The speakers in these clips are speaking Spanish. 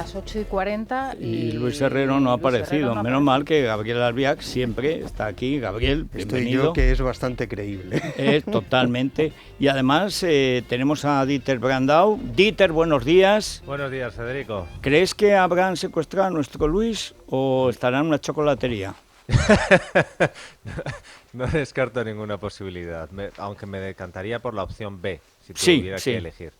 las 8:40 y Luis Herrero no ha aparecido. Menos mal que Gabriel Albiac siempre está aquí. Gabriel, bienvenido. Estoy yo, que es bastante creíble. Totalmente. Y además tenemos a Dieter Brandau. Dieter, buenos días. Buenos días, Federico. ¿Crees que habrán secuestrado a nuestro Luis o estará en una chocolatería? No descarto ninguna posibilidad, aunque me decantaría por la opción B, si tuviera que elegir.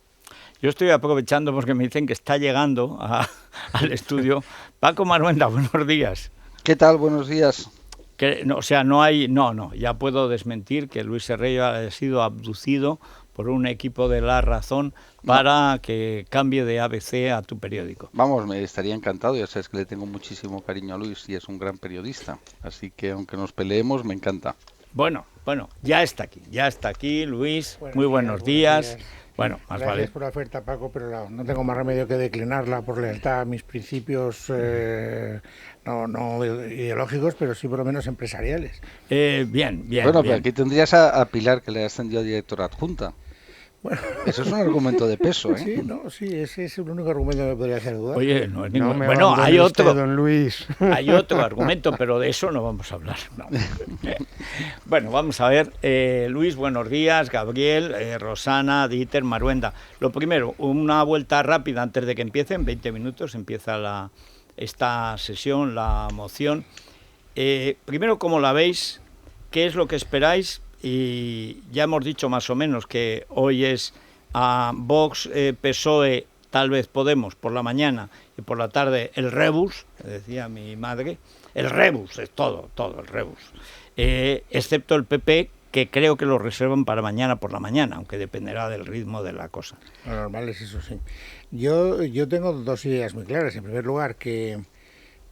Yo estoy aprovechando porque me dicen que está llegando al estudio Paco Maruenda. Buenos días. ¿Qué tal? Buenos días. Ya puedo desmentir que Luis Herrero haya sido abducido por un equipo de La Razón para que cambie de ABC a tu periódico. Vamos, me estaría encantado, ya sabes que le tengo muchísimo cariño a Luis y es un gran periodista, así que aunque nos peleemos, me encanta. Bueno, ya está aquí Luis, muy buenos días. Bueno, más Gracias vale. por la oferta, Paco, pero no tengo más remedio que declinarla por lealtad a mis principios no ideológicos, pero sí por lo menos empresariales. Bien. Bueno, pero aquí tendrías a Pilar, que le ha ascendido a directora adjunta. Bueno. Eso es un argumento de peso, ¿eh? Sí, ese es el único argumento que me podría hacer dudar. Oye, no es ningún... Bueno, hay otro, don Luis. Hay otro argumento, pero de eso no vamos a hablar. No. Bueno, vamos a ver. Luis, buenos días. Gabriel, Rosana, Dieter, Maruenda. Lo primero, una vuelta rápida antes de que empiece. En 20 minutos empieza esta sesión, la moción. Primero, ¿cómo la veis? ¿Qué es lo que esperáis? Y ya hemos dicho más o menos que hoy es a Vox, PSOE, tal vez Podemos por la mañana y por la tarde el rebus, decía mi madre, el rebus, es todo el rebus, excepto el PP, que creo que lo reservan para mañana por la mañana, aunque dependerá del ritmo de la cosa. Lo normal es eso, sí. Yo tengo dos ideas muy claras. En primer lugar, que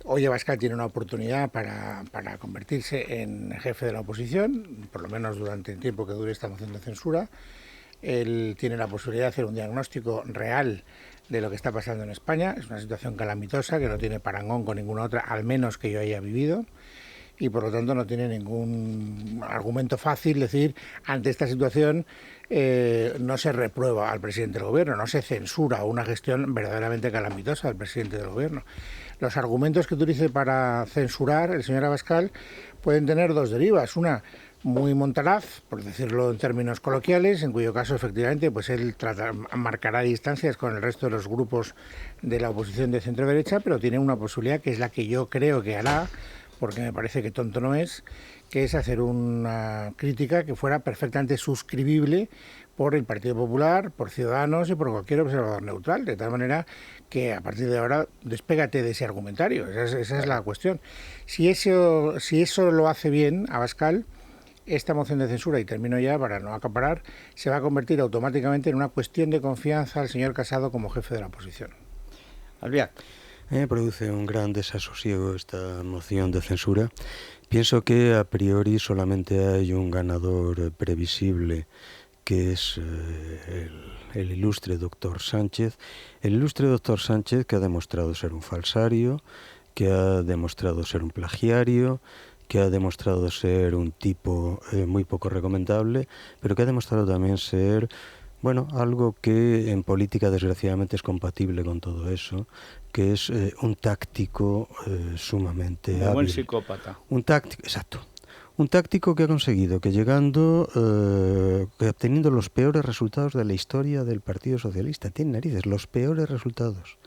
hoy Abascal tiene una oportunidad para convertirse en jefe de la oposición, por lo menos durante el tiempo que dure esta moción de censura. Él tiene la posibilidad de hacer un diagnóstico real de lo que está pasando en España. Es una situación calamitosa que no tiene parangón con ninguna otra, al menos que yo haya vivido, y por lo tanto no tiene ningún argumento fácil. Decir, ante esta situación no se reprueba al presidente del gobierno, no se censura una gestión verdaderamente calamitosa del presidente del gobierno. Los argumentos que utilice para censurar el señor Abascal pueden tener dos derivas. Una muy montaraz, por decirlo en términos coloquiales, en cuyo caso efectivamente pues él marcará distancias con el resto de los grupos de la oposición de centro-derecha, pero tiene una posibilidad que es la que yo creo que hará, porque me parece que tonto no es, que es hacer una crítica que fuera perfectamente suscribible por el Partido Popular, por Ciudadanos y por cualquier observador neutral, de tal manera que a partir de ahora despégate de ese argumentario. Esa es la cuestión. Si eso lo hace bien Abascal, esta moción de censura, y termino ya para no acaparar, se va a convertir automáticamente en una cuestión de confianza al señor Casado como jefe de la oposición. Albiac. Me produce un gran desasosiego esta moción de censura. Pienso que a priori solamente hay un ganador previsible, que es el ilustre doctor Sánchez. El ilustre doctor Sánchez, que ha demostrado ser un falsario, que ha demostrado ser un plagiario, que ha demostrado ser un tipo muy poco recomendable, pero que ha demostrado también ser, bueno, algo que en política desgraciadamente es compatible con todo eso, que es un táctico sumamente hábil. Un buen psicópata. Exacto. Un táctico que ha conseguido que que obteniendo los peores resultados de la historia del Partido Socialista, tiene narices, los peores resultados,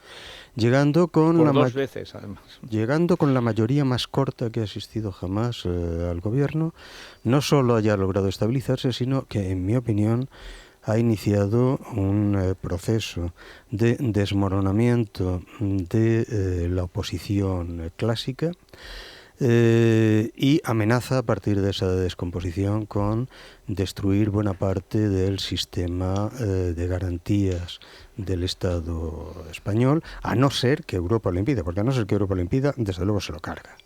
llegando con dos veces, además. Llegando con la mayoría más corta que ha existido jamás al gobierno, no solo haya logrado estabilizarse, sino que, en mi opinión, ha iniciado un proceso de desmoronamiento de la oposición clásica, y amenaza a partir de esa descomposición con destruir buena parte del sistema de garantías del Estado español, a no ser que Europa lo impida, porque a no ser que Europa lo impida, desde luego se lo carga.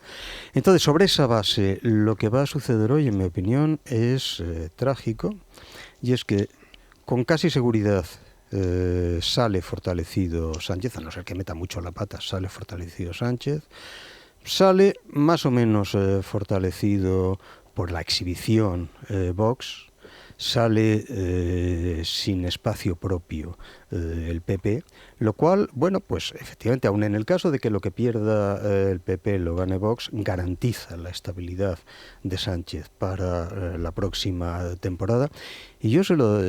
Entonces, sobre esa base, lo que va a suceder hoy, en mi opinión, es trágico, y es que con casi seguridad sale fortalecido Sánchez, a no ser que meta mucho la pata, sale fortalecido Sánchez. Sale más o menos fortalecido por la exhibición Vox, sale sin espacio propio el PP, lo cual, bueno, pues efectivamente, aun en el caso de que lo que pierda el PP lo gane Vox, garantiza la estabilidad de Sánchez para la próxima temporada. Y yo se lo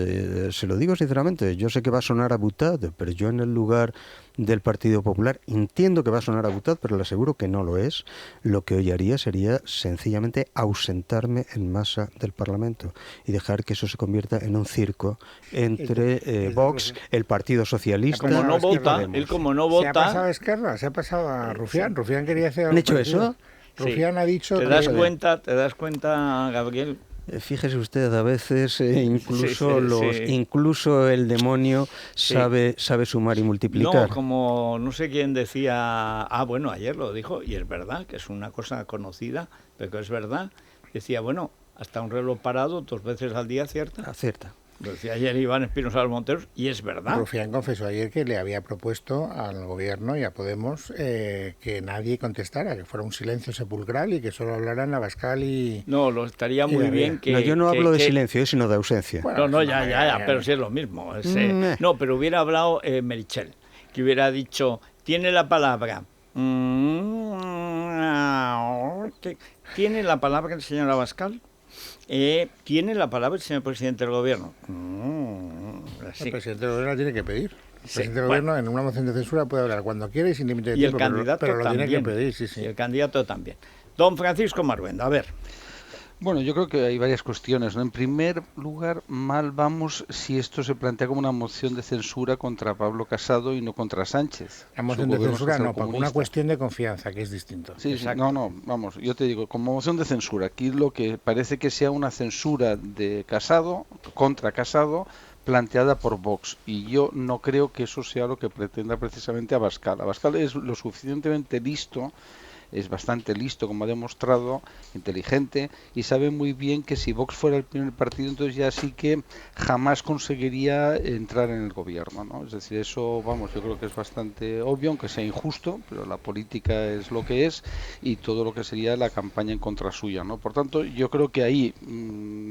digo sinceramente, yo sé que va a sonar a butad, pero yo en el lugar del Partido Popular entiendo que va a sonar a butad, pero le aseguro que no lo es. Lo que hoy haría sería sencillamente ausentarme en masa del Parlamento y dejar que eso se convierta en un circo entre Vox, el Partido Socialista. Como no vota, y él como no Se ha pasado vota... a Esquerra, se ha pasado a Rufián. Rufián quería hacer ¿Han algo hecho parecido. eso? Rufián ha dicho ¿Te das cuenta, Gabriel? Fíjese usted, a veces incluso sí. incluso el demonio sabe sumar y multiplicar. No, como no sé quién decía, bueno, ayer lo dijo, y es verdad, que es una cosa conocida, pero que es verdad. Decía, bueno, hasta un reloj parado 2 veces al día acierta. Acierta. Lo decía ayer Iván Espinosa de los Monteros, y es verdad. Rufián confesó ayer que le había propuesto al gobierno y a Podemos que nadie contestara, que fuera un silencio sepulcral y que solo hablaran Abascal y... No, lo estaría muy bien que... No, yo no hablo de que, silencio, sino de ausencia. Bueno, No, ya, pero sí es lo mismo. No, pero hubiera hablado Merichel, que hubiera dicho, tiene la palabra... ¿Tiene la palabra el señor Abascal? ¿Tiene la palabra el señor presidente del gobierno? El presidente del gobierno tiene que pedir. El presidente del gobierno en una moción de censura puede hablar cuando quiere y sin límite de tiempo, el candidato pero lo también, tiene que pedir, sí. Y el candidato también. Don Francisco Maruenda, a ver. Bueno, yo creo que hay varias cuestiones, ¿no? En primer lugar, mal vamos si esto se plantea como una moción de censura contra Pablo Casado y no contra Sánchez. La moción de censura no, por una cuestión de confianza, que es distinto. Sí, no, vamos, yo te digo, como moción de censura, aquí lo que parece que sea una censura de Casado, contra Casado, planteada por Vox, y yo no creo que eso sea lo que pretenda precisamente Abascal. Abascal es lo suficientemente listo, es bastante listo, como ha demostrado, inteligente, y sabe muy bien que si Vox fuera el primer partido, entonces ya sí que jamás conseguiría entrar en el gobierno, ¿no? Es decir, eso, vamos, yo creo que es bastante obvio, aunque sea injusto, pero la política es lo que es, y todo lo que sería la campaña en contra suya, ¿no? Por tanto, yo creo que ahí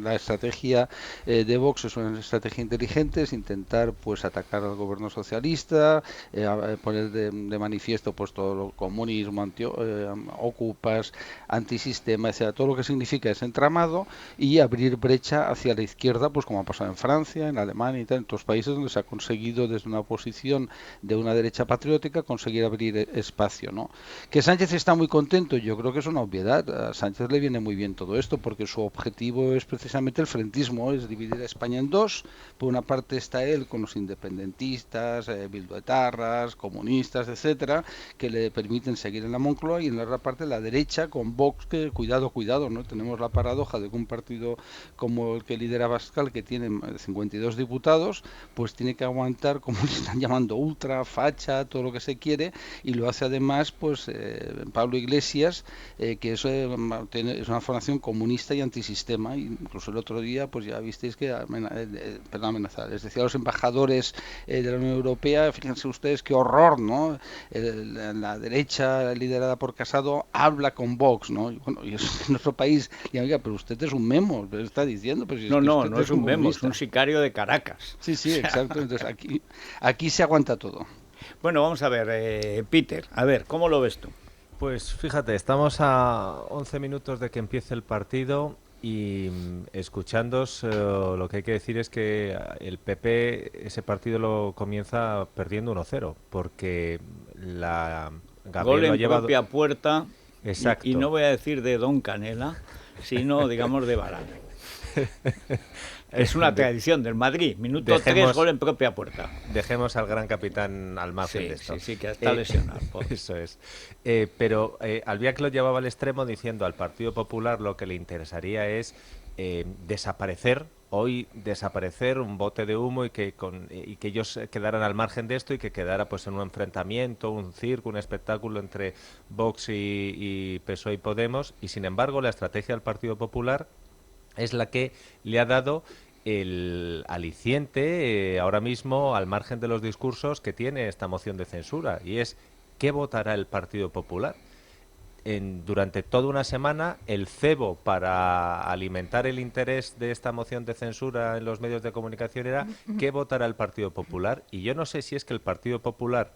la estrategia de Vox es una estrategia inteligente, es intentar pues atacar al gobierno socialista, poner de manifiesto pues todo lo comunismo, ocupas, antisistema, etcétera, todo lo que significa ese entramado, y abrir brecha hacia la izquierda, pues como ha pasado en Francia, en Alemania y tal, en otros países donde se ha conseguido desde una posición de una derecha patriótica conseguir abrir espacio, ¿no? Que Sánchez está muy contento, yo creo que es una obviedad. A Sánchez le viene muy bien todo esto porque su objetivo es precisamente el frentismo, es dividir a España en dos. Por una parte está él con los independentistas, bilduetarras, comunistas, etcétera, que le permiten seguir en la Moncloa, y en la otra parte la derecha con Vox, que cuidado, ¿no? Tenemos la paradoja de que un partido como el que lidera Abascal, que tiene 52 diputados, pues tiene que aguantar, como le están llamando, ultra, facha, todo lo que se quiere, y lo hace además pues Pablo Iglesias, que es una formación comunista y antisistema. Incluso el otro día pues ya visteis que amenazar, es decir, a los embajadores de la Unión Europea, fíjense ustedes qué horror, ¿no? La derecha liderada por Casado habla con Vox, ¿no? Y bueno, y en nuestro país, y amiga, pero usted es un memo, lo está diciendo. Pero si no es un memo, es un sicario de Caracas. Sí, exacto. Entonces aquí se aguanta todo. Bueno, vamos a ver, Peter, a ver, ¿cómo lo ves tú? Pues fíjate, estamos a 11 minutos de que empiece el partido y escuchándos, lo que hay que decir es que el PP ese partido lo comienza perdiendo 1-0, porque Gabriel gol en lo ha llevado... propia puerta. Exacto. Y no voy a decir de Don Canela, sino, digamos, de Varane. Es una tradición del Madrid. Minuto 3, gol en propia puerta. Dejemos al gran capitán al margen de esto. Sí, que está lesionado. Eso es. Pero Albiac lo llevaba al extremo diciendo al Partido Popular lo que le interesaría es desaparecer un bote de humo y que ellos quedaran al margen de esto y que quedara pues en un enfrentamiento, un circo, un espectáculo entre Vox y PSOE y Podemos, y sin embargo la estrategia del Partido Popular es la que le ha dado el aliciente ahora mismo, al margen de los discursos que tiene esta moción de censura, y es ¿qué votará el Partido Popular? durante toda una semana el cebo para alimentar el interés de esta moción de censura en los medios de comunicación era qué votará el Partido Popular. Y yo no sé si es que el Partido Popular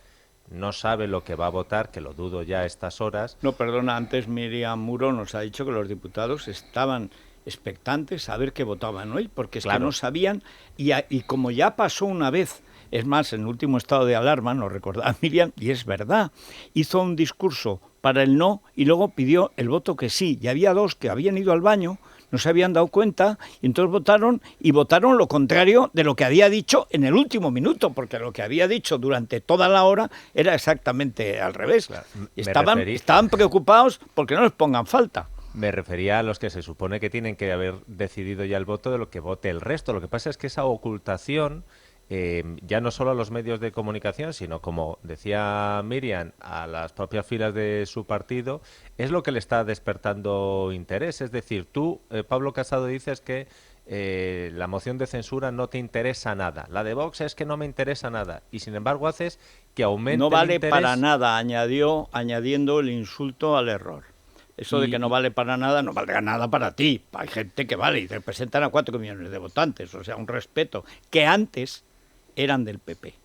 no sabe lo que va a votar, que lo dudo ya a estas horas. No, perdona, antes Miriam Muro nos ha dicho que los diputados estaban expectantes a ver qué votaban hoy, porque es que no sabían, y como ya pasó una vez, es más, en el último estado de alarma, nos recordaba Miriam, y es verdad, hizo un discurso para el no y luego pidió el voto que sí, y había dos que habían ido al baño, no se habían dado cuenta, y entonces votaron lo contrario de lo que había dicho en el último minuto, porque lo que había dicho durante toda la hora era exactamente al revés. Claro, estaban preocupados porque no les pongan falta. Me refería a los que se supone que tienen que haber decidido ya el voto de lo que vote el resto. Lo que pasa es que esa ocultación, ya no solo a los medios de comunicación, sino, como decía Miriam, a las propias filas de su partido, es lo que le está despertando interés. Es decir, tú, Pablo Casado, dices que la moción de censura no te interesa nada. La de Vox es que no me interesa nada. Y sin embargo haces que aumente no vale el interés. Para nada, añadiendo el insulto al error. Eso de que no vale para nada, no vale nada para ti. Hay gente que vale y representan a 4 millones de votantes. O sea, un respeto que antes eran del PP.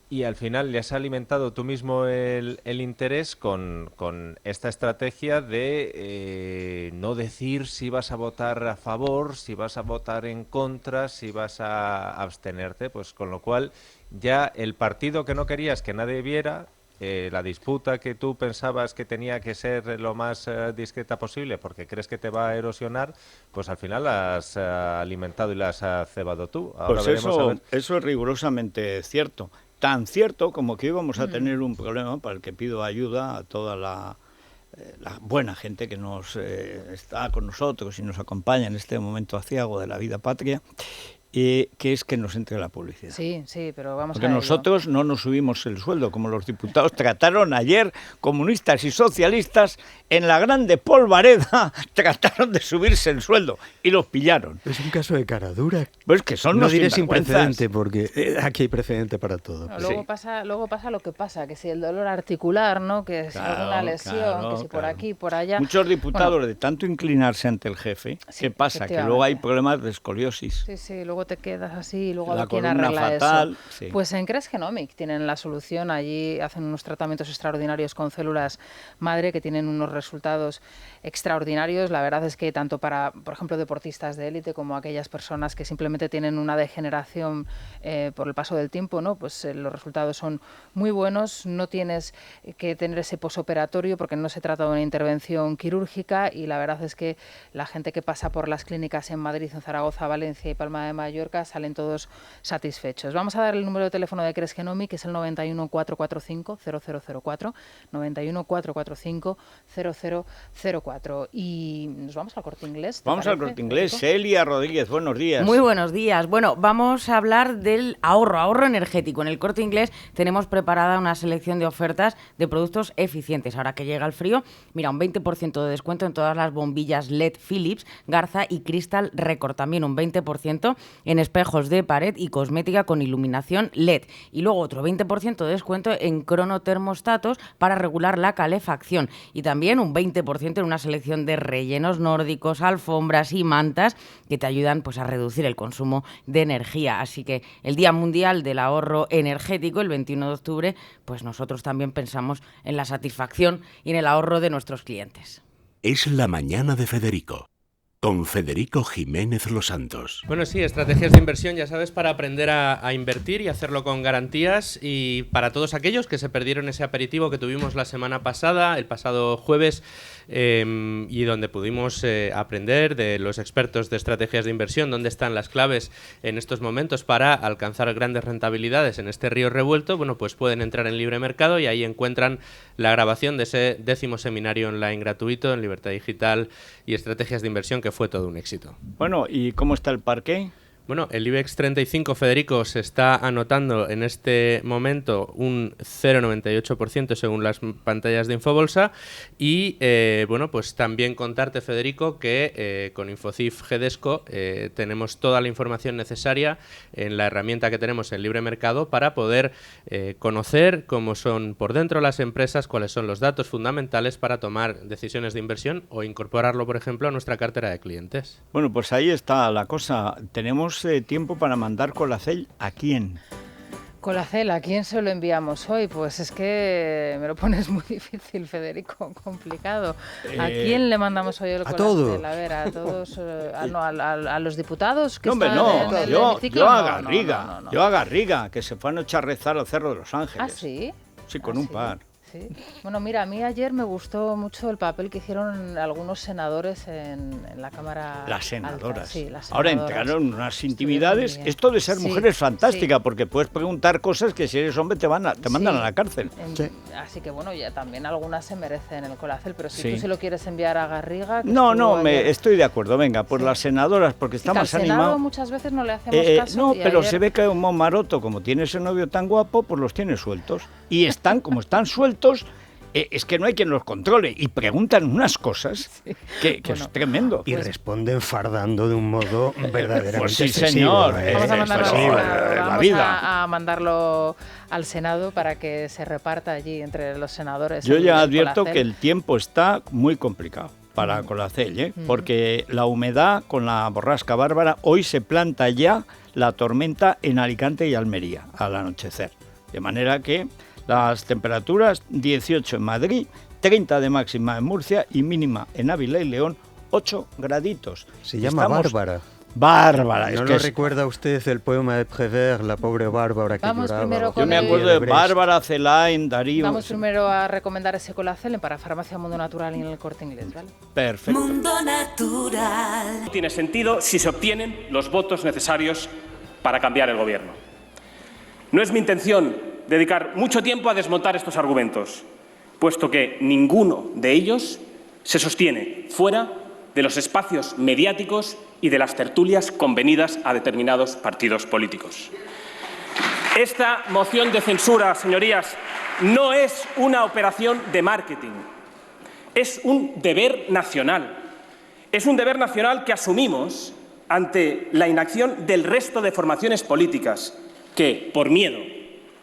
Y al final le has alimentado tú mismo el interés con esta estrategia de no decir si vas a votar a favor, si vas a votar en contra, si vas a abstenerte. Pues con lo cual ya el partido que no querías que nadie viera, la disputa que tú pensabas que tenía que ser lo más discreta posible porque crees que te va a erosionar, pues al final la has alimentado y la has cebado tú. Ahora pues eso es rigurosamente cierto. Tan cierto como que íbamos a tener un problema para el que pido ayuda a toda la buena gente que está con nosotros y nos acompaña en este momento aciago de la vida patria, que es que nos entre la publicidad. Sí, pero vamos Porque a ello. nosotros no nos subimos el sueldo, como los diputados trataron ayer, comunistas y socialistas, en la grande polvareda, trataron de subirse el sueldo y los pillaron. Es un caso de cara dura. Pues que son no los diré sin sinvergüenzas. precedente, porque aquí hay precedente para todo. No, luego pasa lo que pasa, que si el dolor articular, ¿no? Que si alguna lesión, que si por aquí, por allá. Muchos diputados, de tanto inclinarse ante el jefe, ¿qué pasa? Que luego hay problemas de escoliosis. Sí, luego te quedas así y luego a La ver quién columna arregla fatal, eso. sí. Pues en Cres Genomic tienen la solución, allí hacen unos tratamientos extraordinarios con células madre que tienen unos resultados extraordinarios. La verdad es que tanto para, por ejemplo, deportistas de élite como aquellas personas que simplemente tienen una degeneración por el paso del tiempo, ¿no? Pues los resultados son muy buenos. No tienes que tener ese posoperatorio porque no se trata de una intervención quirúrgica y la verdad es que la gente que pasa por las clínicas en Madrid, en Zaragoza, Valencia y Palma de Mallorca salen todos satisfechos. Vamos a dar el número de teléfono de Cres Genomic, que es el 91 445 0004, 91 445 0004. Y nos vamos al Corte Inglés. Vamos al Corte Inglés. Celia Rodríguez, buenos días. Muy buenos días. Bueno, vamos a hablar del ahorro energético. En el Corte Inglés tenemos preparada una selección de ofertas de productos eficientes. Ahora que llega el frío, mira, un 20% de descuento en todas las bombillas LED Philips, Garza y Crystal Record. También un 20% en espejos de pared y cosmética con iluminación LED. Y luego otro 20% de descuento en cronotermostatos para regular la calefacción. Y también un 20% en una selección de rellenos nórdicos, alfombras y mantas que te ayudan pues a reducir el consumo de energía. Así que el Día Mundial del Ahorro Energético, el 21 de octubre, pues nosotros también pensamos en la satisfacción y en el ahorro de nuestros clientes. Es la mañana de Federico, con Federico Jiménez Los Santos. Bueno, sí, estrategias de inversión, ya sabes, para aprender a invertir y hacerlo con garantías. Y para todos aquellos que se perdieron ese aperitivo que tuvimos la semana pasada, el pasado jueves, y donde pudimos aprender de los expertos de estrategias de inversión dónde están las claves en estos momentos para alcanzar grandes rentabilidades en este río revuelto, bueno, pues pueden entrar en Libre Mercado y ahí encuentran la grabación de ese 10º seminario online gratuito en Libertad Digital y Estrategias de Inversión, que fue todo un éxito. Bueno, ¿y cómo está el parque? Bueno, el IBEX 35, Federico, se está anotando en este momento un 0,98% según las pantallas de Infobolsa y, bueno, pues también contarte, Federico, que con Infocif Gedesco tenemos toda la información necesaria en la herramienta que tenemos en Libre Mercado para poder conocer cómo son por dentro las empresas, cuáles son los datos fundamentales para tomar decisiones de inversión o incorporarlo, por ejemplo, a nuestra cartera de clientes. Bueno, pues ahí está la cosa. Tenemos tiempo para mandar Colacel a quién. Colacel, ¿a quién se lo enviamos hoy? Pues es que me lo pones muy difícil, Federico, complicado. ¿A quién le mandamos hoy el Colacel? A todos. A ver, a todos, a los diputados que No, hombre, están no, en el yo hemiciclo. a Garriga, yo a Garriga, que se fue anoche a rezar al Cerro de los Ángeles. ¿Ah, sí? Sí, con un par. Sí. Bueno, mira, a mí ayer me gustó mucho el papel que hicieron algunos senadores en la Cámara Las senadoras. Alta. Sí, las Ahora senadoras. entraron unas intimidades. Estuvieron bien. Esto de ser Sí, mujer es fantástica, sí. porque puedes preguntar cosas que si eres hombre te mandan a la cárcel. Así que bueno, ya también algunas se merecen el Colacel, pero si Sí. tú se lo quieres enviar a Garriga... que No, estuvo ayer- estoy de acuerdo. Venga, por Sí. las senadoras, porque está que al más Senado animado. muchas veces no le hacemos caso. No, y pero ayer- se ve que un Maroto, como tiene ese novio tan guapo, pues los tiene sueltos. Y están, como están sueltos, es que no hay quien los controle. Y preguntan unas cosas que Bueno, es tremendo. Y responden fardando de un modo verdaderamente Pues sí, excesivo, señor. Vamos a mandarlo, excesivo, la vamos vida. a mandarlo al Senado para que se reparta allí entre los senadores. Yo el ya advierto Colacel. que el tiempo está muy complicado para Colacel, porque la humedad con la borrasca bárbara, hoy se planta ya la tormenta en Alicante y Almería al anochecer. De manera que las temperaturas 18 en Madrid, 30 de máxima en Murcia y mínima en Ávila y León, 8 graditos. Se llama Estamos- Bárbara. Bárbara. ¿No es lo que recuerda usted el poema de Prévert, la pobre Bárbara que Vamos lloraba? primero bajo con Yo me el acuerdo río de Brest? Bárbara, Celain, Darío. Vamos primero a recomendar ese Colacel en Parafarmacia Mundo Natural y en el Corte Inglés, ¿vale? Perfecto. Mundo Natural. Tiene sentido si se obtienen los votos necesarios para cambiar el gobierno. No es mi intención dedicar mucho tiempo a desmontar estos argumentos, puesto que ninguno de ellos se sostiene fuera de los espacios mediáticos y de las tertulias convenidas a determinados partidos políticos. Esta moción de censura, señorías, no es una operación de marketing, es un deber nacional. Es un deber nacional que asumimos ante la inacción del resto de formaciones políticas que, por miedo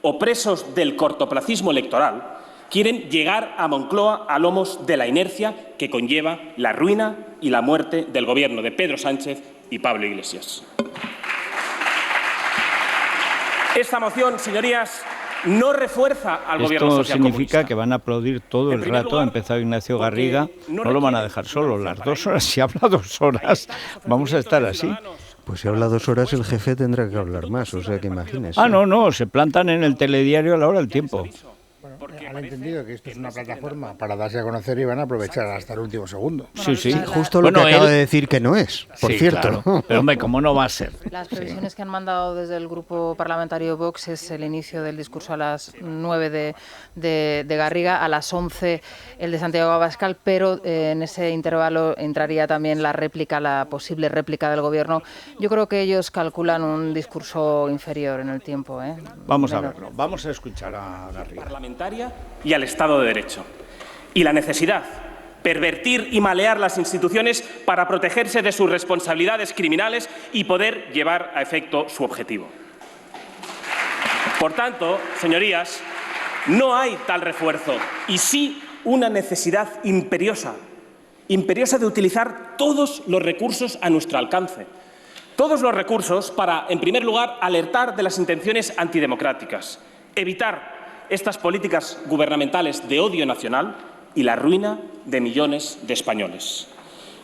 o presos del cortoplacismo electoral, quieren llegar a Moncloa a lomos de la inercia que conlleva la ruina y la muerte del gobierno de Pedro Sánchez y Pablo Iglesias. Esta moción, señorías, no refuerza al gobierno Esto socialcomunista. significa que van a aplaudir todo En el primer rato. lugar, Ha empezado Ignacio porque Garriga. no No lo van a requiere dejar solo. una Las para 2 horas, si habla 2 horas, vamos a estar así. Pues si habla 2 horas, el jefe tendrá que hablar más, o sea que imagínese. Ah, no, se plantan en el telediario a la hora del tiempo. Han entendido que esto es una plataforma para darse a conocer y van a aprovechar hasta el último segundo. Sí, sí. Justo lo Bueno, que acaba él- de decir que no es, por Sí, cierto. claro. Pero hombre, ¿cómo no va a ser? Las previsiones que han mandado desde el grupo parlamentario Vox es el inicio del discurso a las 9 de Garriga, a las 11 el de Santiago Abascal, pero en ese intervalo entraría también la posible réplica del gobierno. Yo creo que ellos calculan un discurso inferior en el tiempo. Vamos a Menor. verlo. Vamos a escuchar a Garriga. Parlamentaria y al Estado de Derecho. Y la necesidad, pervertir y malear las instituciones para protegerse de sus responsabilidades criminales y poder llevar a efecto su objetivo. Por tanto, señorías, no hay tal refuerzo y sí una necesidad imperiosa de utilizar todos los recursos a nuestro alcance. Todos los recursos para, en primer lugar, alertar de las intenciones antidemocráticas, evitar estas políticas gubernamentales de odio nacional y la ruina de millones de españoles.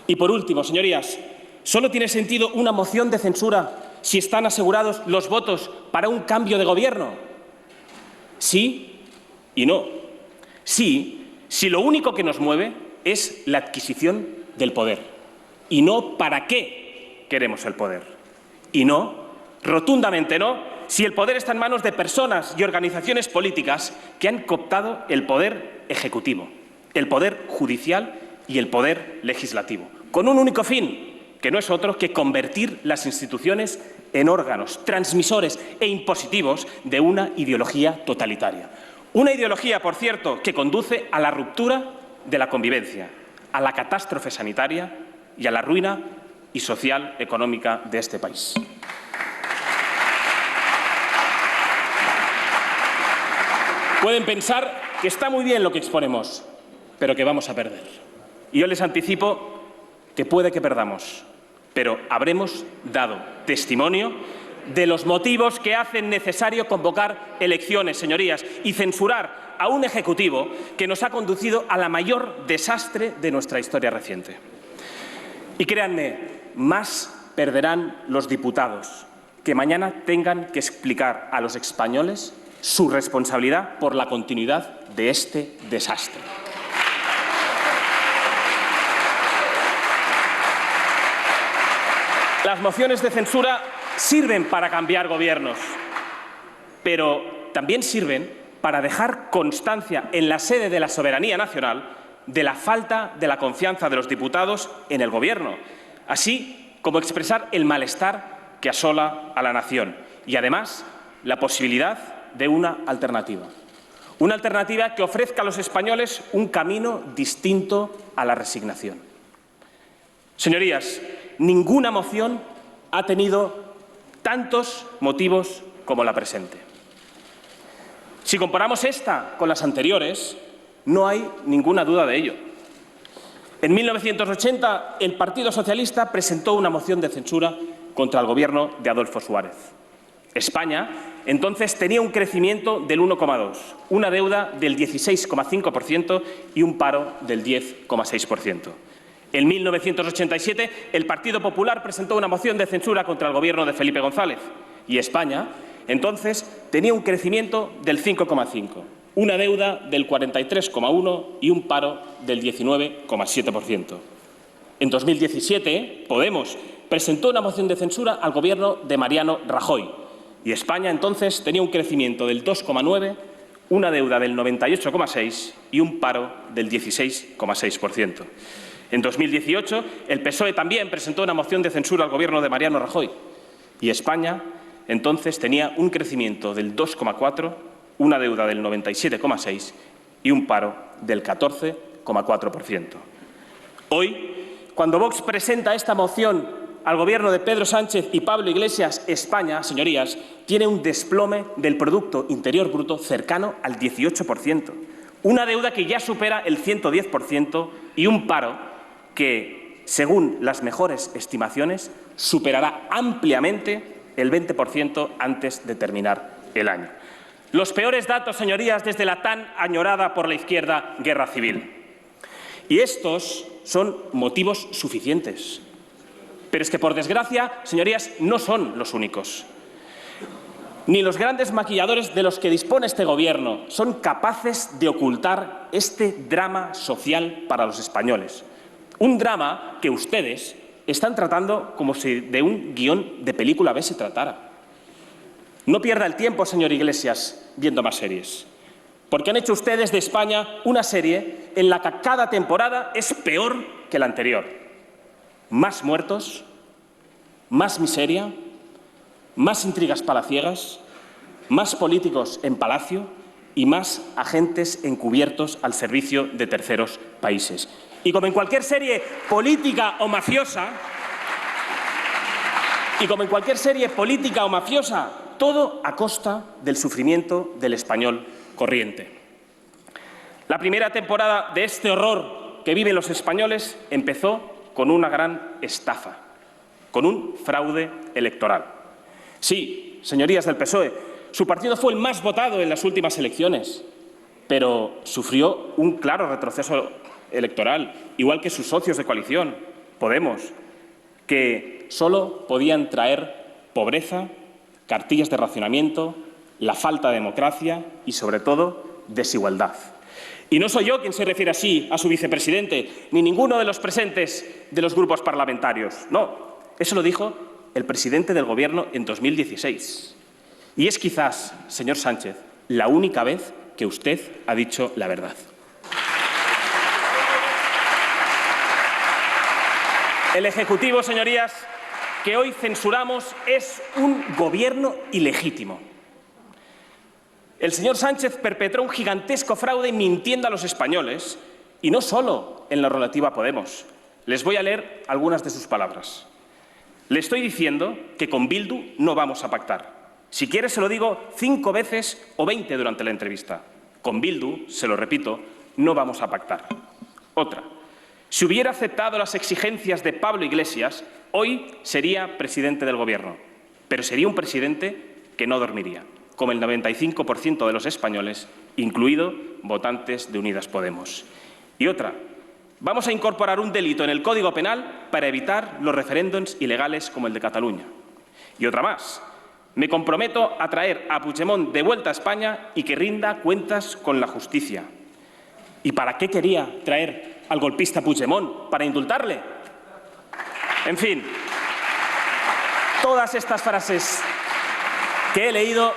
Y por último, señorías, ¿solo tiene sentido una moción de censura si están asegurados los votos para un cambio de gobierno? Sí y no. Sí, si lo único que nos mueve es la adquisición del poder y no para qué queremos el poder. Y no, rotundamente no, si el poder está en manos de personas y organizaciones políticas que han cooptado el poder ejecutivo, el poder judicial y el poder legislativo, con un único fin, que no es otro que convertir las instituciones en órganos transmisores e impositivos de una ideología totalitaria. Una ideología, por cierto, que conduce a la ruptura de la convivencia, a la catástrofe sanitaria y a la ruina y social económica de este país. Pueden pensar que está muy bien lo que exponemos, pero que vamos a perder. Y yo les anticipo que puede que perdamos, pero habremos dado testimonio de los motivos que hacen necesario convocar elecciones, señorías, y censurar a un Ejecutivo que nos ha conducido a la mayor desastre de nuestra historia reciente. Y créanme, más perderán los diputados que mañana tengan que explicar a los españoles su responsabilidad por la continuidad de este desastre. Las mociones de censura sirven para cambiar gobiernos, pero también sirven para dejar constancia en la sede de la soberanía nacional de la falta de la confianza de los diputados en el Gobierno, así como expresar el malestar que asola a la nación y, además, la posibilidad de una alternativa que ofrezca a los españoles un camino distinto a la resignación. Señorías, ninguna moción ha tenido tantos motivos como la presente. Si comparamos esta con las anteriores, no hay ninguna duda de ello. En 1980, el Partido Socialista presentó una moción de censura contra el Gobierno de Adolfo Suárez. España, entonces, tenía un crecimiento del 1,2%, una deuda del 16,5% y un paro del 10,6%. En 1987, el Partido Popular presentó una moción de censura contra el Gobierno de Felipe González y España, entonces, tenía un crecimiento del 5,5%, una deuda del 43,1% y un paro del 19,7%. En 2017, Podemos presentó una moción de censura al Gobierno de Mariano Rajoy y España, entonces, tenía un crecimiento del 2,9%, una deuda del 98,6% y un paro del 16,6%. En 2018, el PSOE también presentó una moción de censura al Gobierno de Mariano Rajoy y España, entonces, tenía un crecimiento del 2,4%, una deuda del 97,6% y un paro del 14,4%. Hoy, cuando Vox presenta esta moción al Gobierno de Pedro Sánchez y Pablo Iglesias, España, señorías, tiene un desplome del Producto Interior Bruto cercano al 18%, una deuda que ya supera el 110% y un paro que, según las mejores estimaciones, superará ampliamente el 20% antes de terminar el año. Los peores datos, señorías, desde la tan añorada por la izquierda guerra civil. Y estos son motivos suficientes. Pero es que, por desgracia, señorías, no son los únicos. Ni los grandes maquilladores de los que dispone este Gobierno son capaces de ocultar este drama social para los españoles. Un drama que ustedes están tratando como si de un guión de película B se tratara. No pierda el tiempo, señor Iglesias, viendo más series, porque han hecho ustedes de España una serie en la que cada temporada es peor que la anterior. Más muertos, más miseria, más intrigas palaciegas, más políticos en palacio y más agentes encubiertos al servicio de terceros países. Y como en cualquier serie política o mafiosa, todo a costa del sufrimiento del español corriente. La primera temporada de este horror que viven los españoles empezó con una gran estafa, con un fraude electoral. Sí, señorías del PSOE, su partido fue el más votado en las últimas elecciones, pero sufrió un claro retroceso electoral, igual que sus socios de coalición, Podemos, que solo podían traer pobreza, cartillas de racionamiento, la falta de democracia y, sobre todo, desigualdad. Y no soy yo quien se refiere así a su vicepresidente, ni ninguno de los presentes de los grupos parlamentarios. No, eso lo dijo el presidente del Gobierno en 2016. Y es quizás, señor Sánchez, la única vez que usted ha dicho la verdad. El Ejecutivo, señorías, que hoy censuramos es un gobierno ilegítimo. El señor Sánchez perpetró un gigantesco fraude mintiendo a los españoles, y no solo en lo relativo a Podemos. Les voy a leer algunas de sus palabras. Le estoy diciendo que con Bildu no vamos a pactar. Si quiere se lo digo 5 veces o 20 durante la entrevista. Con Bildu, se lo repito, no vamos a pactar. Otra. Si hubiera aceptado las exigencias de Pablo Iglesias, hoy sería presidente del Gobierno. Pero sería un presidente que no dormiría, como el 95% de los españoles, incluido votantes de Unidas Podemos. Y otra. Vamos a incorporar un delito en el Código Penal para evitar los referéndums ilegales como el de Cataluña. Y otra más. Me comprometo a traer a Puigdemont de vuelta a España y que rinda cuentas con la justicia. ¿Y para qué quería traer al golpista Puigdemont? ¿Para indultarle? En fin, todas estas frases que he leído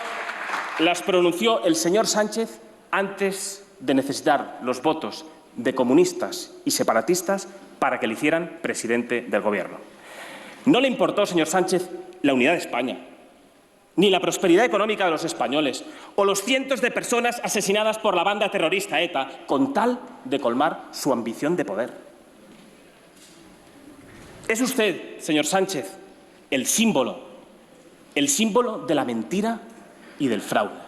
las pronunció el señor Sánchez antes de necesitar los votos de comunistas y separatistas para que le hicieran presidente del Gobierno. No le importó, señor Sánchez, la unidad de España, ni la prosperidad económica de los españoles, o los cientos de personas asesinadas por la banda terrorista ETA, con tal de colmar su ambición de poder. Es usted, señor Sánchez, el símbolo de la mentira y del fraude.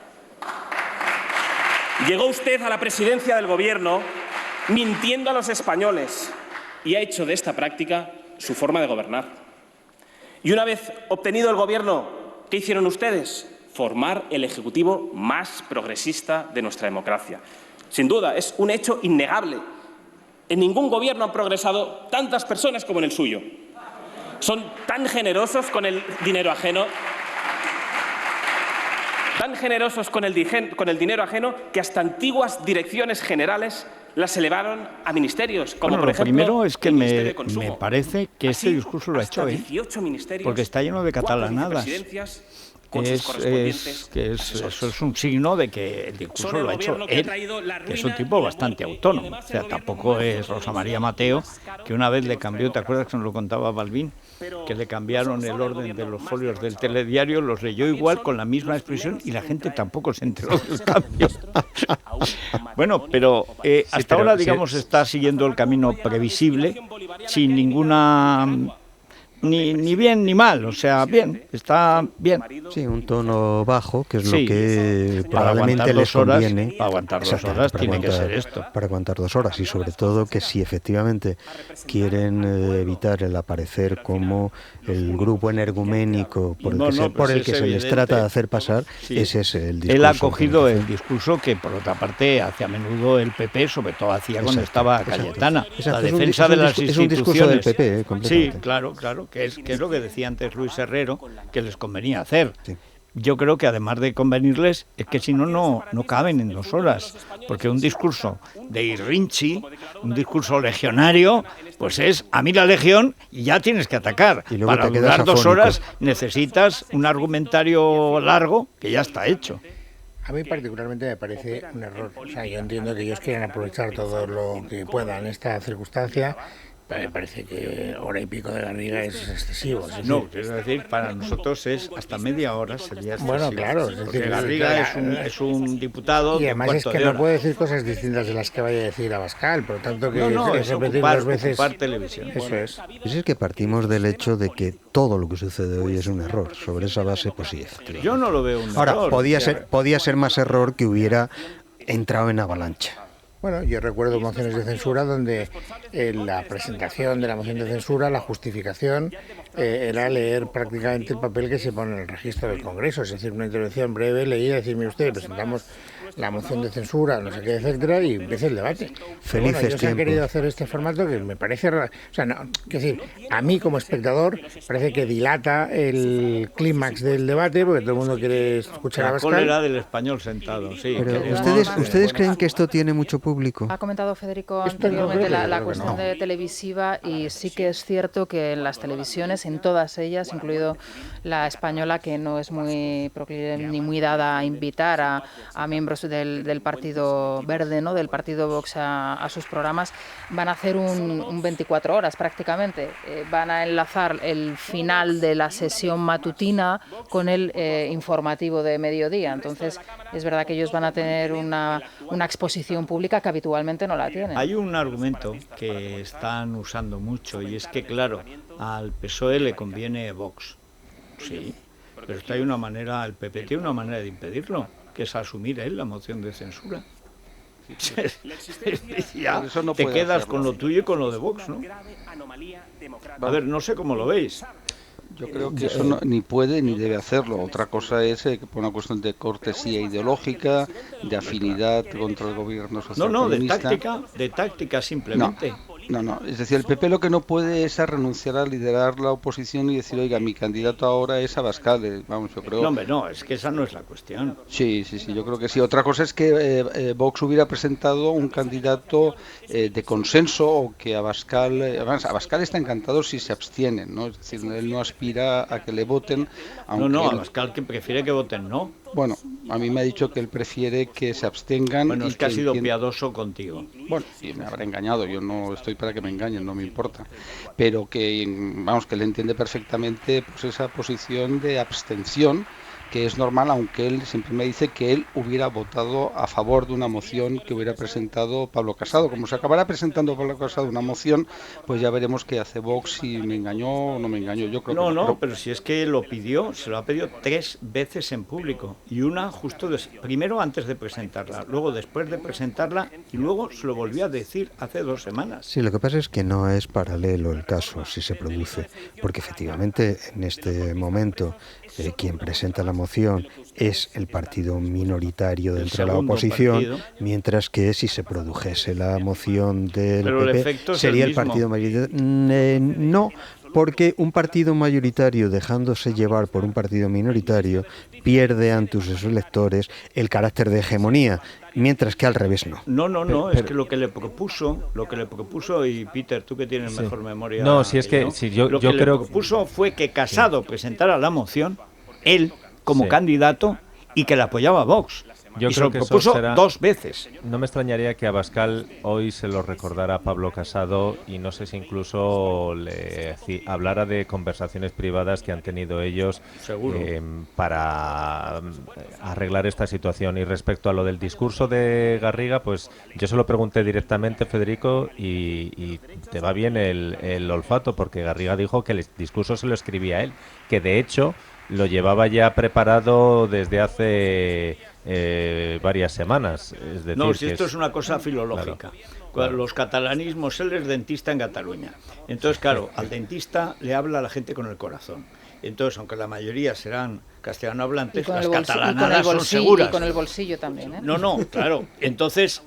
Llegó usted a la presidencia del Gobierno mintiendo a los españoles y ha hecho de esta práctica su forma de gobernar. Y una vez obtenido el Gobierno, ¿qué hicieron ustedes? Formar el Ejecutivo más progresista de nuestra democracia. Sin duda, es un hecho innegable. En ningún gobierno han progresado tantas personas como en el suyo. Son tan generosos con el dinero ajeno, que hasta antiguas direcciones generales las elevaron a ministerios, como por ejemplo, lo primero es que el me Ministerio de Consumo. parece que este Así, discurso lo ha hasta hecho 18 ministerios, porque está lleno de 4 catalanadas. vicepresidencias con sus correspondientes asesores. Eso es un signo de que el discurso lo ha hecho él, que es un tipo bastante autónomo. O sea, tampoco es Rosa María Mateo, que una vez le cambió, ¿te acuerdas que nos lo contaba Balbín? Que le cambiaron el orden de los folios del telediario, los leyó igual con la misma expresión y la gente tampoco se enteró del cambio. Bueno, pero hasta ahora, digamos, está siguiendo el camino previsible, sin ninguna... Ni bien ni mal, o sea, bien, está bien. Sí, un tono bajo, que es Sí, lo que para probablemente aguantar les 2 horas, conviene. para aguantar 2 Exacto, horas para tiene que aguantar- ser esto. Para aguantar 2 horas y sobre todo que si efectivamente quieren evitar el aparecer como el grupo energuménico por el que se les trata de hacer pasar, Sí. ese es el discurso. Él ha que cogido merece. el discurso que, por otra parte, hace a menudo el PP, sobre todo hacía cuando Exacto, estaba exacto. Cayetana, Exacto, la es un defensa de las es un discurso del instituciones. PP, completamente. Sí, claro, que es lo que decía antes Luis Herrero, que les convenía hacer. Sí. Yo creo que además de convenirles, es que si no caben en 2 horas, porque un discurso de Irrinchi, un discurso legionario, pues es a mí la legión y ya tienes que atacar. Y luego Para te quedas durar 2 afónico. horas necesitas un argumentario largo que ya está hecho. A mí particularmente me parece un error. O sea, yo entiendo que ellos quieren aprovechar todo lo que puedan en esta circunstancia, pero me parece que hora y pico de Garriga es excesivo. Es No, decir, quiero decir, para nosotros es hasta media hora sería excesivo. Bueno, claro, es Porque decir, Garriga claro, es un diputado y de además es cuarto que de no hora. puede decir cosas distintas de las que vaya a decir Abascal, por lo tanto que No, es repetir ocupar, 2 veces. ocupar televisión. Eso es. Pues es que partimos del hecho de que todo lo que sucede hoy es un error. Sobre esa base, pues sí, efectivamente. Yo no lo veo un Ahora, error. podía O sea, ser más error que hubiera entrado en avalancha. Bueno, yo recuerdo mociones de censura donde la presentación de la moción de censura, la justificación, era leer prácticamente el papel que se pone en el registro del Congreso, es decir, una intervención breve, leída, decirme usted, presentamos la moción de censura, no sé qué, etcétera, y empieza el debate. Pero Felices bueno, ellos han tiempos. querido hacer este formato que me parece, o sea, no, quiero decir, a mí como espectador parece que dilata el clímax del debate, porque todo el mundo quiere escuchar a la Abascal. cólera del español sentado, sí. Pero queremos- ¿ustedes creen que esto tiene mucho público? Ha comentado Federico Esto no anteriormente creo que- la creo que cuestión no. de televisiva y sí que es cierto que en las televisiones ellas, incluido la española, que no es muy proclive ni muy dada a invitar a miembros del Partido Verde, ¿no?, del Partido Vox a sus programas, van a hacer un 24 horas prácticamente. Van a enlazar el final de la sesión matutina con el informativo de mediodía. Entonces, es verdad que ellos van a tener una exposición pública que habitualmente no la tienen. Hay un argumento que están usando mucho, y es que, claro, al PSOE le conviene Vox. Sí, pero hay una manera, el PP tiene una manera de impedirlo, que es asumir él la moción de censura. Ya no te quedas hacerlo. con lo tuyo y con lo de Vox, ¿no? A ver, no sé cómo lo veis. Yo creo que eso ni puede ni debe hacerlo. Otra cosa es que por una cuestión de cortesía ideológica, de afinidad contra el gobierno socialcomunista. De táctica simplemente. No. Es decir, el PP lo que no puede es renunciar a liderar la oposición y decir, oiga, mi candidato ahora es Abascal. Vamos, yo creo... No, hombre, no, es que esa no es la cuestión. Sí, yo creo que sí. Otra cosa es que Vox hubiera presentado un candidato de consenso, o que Abascal está encantado si se abstienen, ¿no? Es decir, él no aspira a que le voten. No, Abascal que prefiere que voten no. Bueno, a mí me ha dicho que él prefiere que se abstengan. Bueno, es que ha sido piadoso contigo. Bueno, sí, me habrá engañado, yo no estoy para que me engañen, no me importa. Pero que, vamos, que él entiende perfectamente pues esa posición de abstención, que es normal, aunque él siempre me dice que él hubiera votado a favor de una moción que hubiera presentado Pablo Casado. Como se acabará presentando Pablo Casado una moción, pues ya veremos qué hace Vox, si me engañó o no me engañó. Yo creo que no, pero si es que lo pidió, se lo ha pedido 3 veces en público, y una justo primero antes de presentarla, luego después de presentarla, y luego se lo volvió a decir hace 2 semanas. Sí, lo que pasa es que no es paralelo el caso, si se produce, porque efectivamente en este momento quien presenta la moción es el partido minoritario dentro de la oposición, mientras que si se produjese la moción del PP sería el partido mayoritario. No, porque un partido mayoritario, dejándose llevar por un partido minoritario, pierde ante sus electores el carácter de hegemonía, mientras que al revés no. No, es que lo que le propuso, y Peter, tú que tienes mejor memoria... No, si es que yo creo... le propuso fue que Casado presentara la moción, él como candidato, y que le apoyaba Vox. Yo y creo se que lo propuso eso será, 2 veces. No me extrañaría que Abascal hoy se lo recordara a Pablo Casado, y no sé si incluso le hablara de conversaciones privadas que han tenido ellos para arreglar esta situación. Y respecto a lo del discurso de Garriga, pues yo se lo pregunté directamente, Federico, y te va bien el olfato, porque Garriga dijo que el discurso se lo escribía él, que de hecho lo llevaba ya preparado desde hace varias semanas. Es decir, no, si esto es una cosa filológica. Claro. Los catalanismos, él es dentista en Cataluña. Entonces, claro, al dentista le habla a la gente con el corazón. Entonces, aunque la mayoría serán castellano hablantes, las catalanadas son seguras. Y con el bolsillo también, ¿eh? No, claro. Entonces,